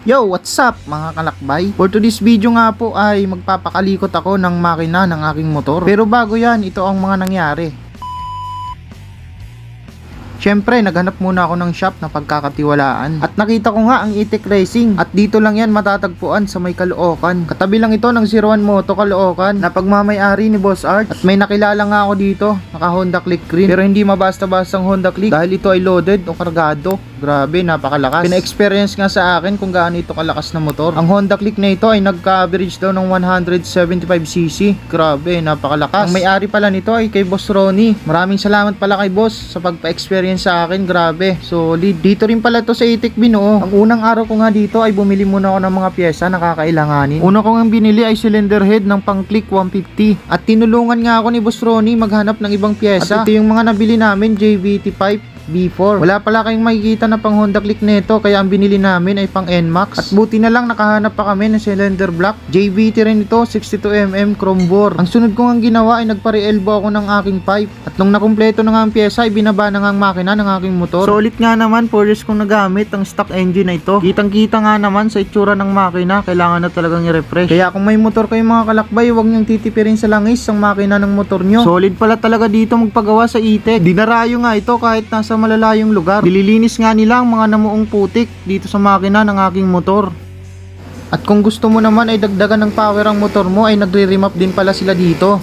Yo, what's up mga kalakbay? For today's video nga po ay magpapakalikot ako ng makina ng aking motor. Pero bago yan, ito ang mga nangyari. Siyempre, naghanap muna ako ng shop na pagkakatiwalaan. At nakita ko nga ang E-Tech Racing. At dito lang yan matatagpuan sa may Caloocan. Katabi lang ito ng 01 Moto Caloocan na pagmamay-ari ni Boss Art. At may nakilala nga ako dito, naka Honda Click Green. Pero hindi mabasta-bastang Honda Click dahil ito ay loaded o kargado. Grabe, napakalakas. Pina-experience nga sa akin kung gaano ito kalakas na motor. Ang Honda Click na ito ay nagka-average daw ng 175cc. Grabe, napakalakas. Ang may-ari pala nito ay kay Boss Ronnie. Maraming salamat pala kay Boss sa pagpa-experience sa akin. Grabe, solid. Dito rin pala to sa E-Tech Binuo. Ang unang araw ko nga dito ay bumili muna ako ng mga pyesa na kakailanganin. Una ko nga binili ay cylinder head ng pang Click 150. At tinulungan nga ako ni Boss Ronnie maghanap ng ibang pyesa. At ito yung mga nabili namin, JVT pipe B4. Wala pala kayong makikita na pang Honda Click nito, kaya ang binili namin ay pang NMAX. At buti na lang nakahanap pa kami ng cylinder block. JVT rin ito, 62mm chrome bore. Ang sunod ko nga ginawa ay nagpare-elbow ako ng aking pipe. At nung nakumpleto na nga ang pyesa ay binaba na nga ang makina ng aking motor. Solid nga naman, 4 years kong nagamit ang stock engine na ito. Kitang kita nga naman sa itsura ng makina, kailangan na talagang i-refresh. Kaya kung may motor kayong mga kalakbay, huwag niyong titipirin sa langis ang makina ng motor nyo. Solid pala talaga dito magpagawa sa E-Tech. Dinarayo nga ito kahit nasa malalayong lugar. Dililinis nga nila ang mga namuong putik dito sa makina ng aking motor. At kung gusto mo naman ay dagdagan ng power ang motor mo, ay nagre-remap din pala sila dito.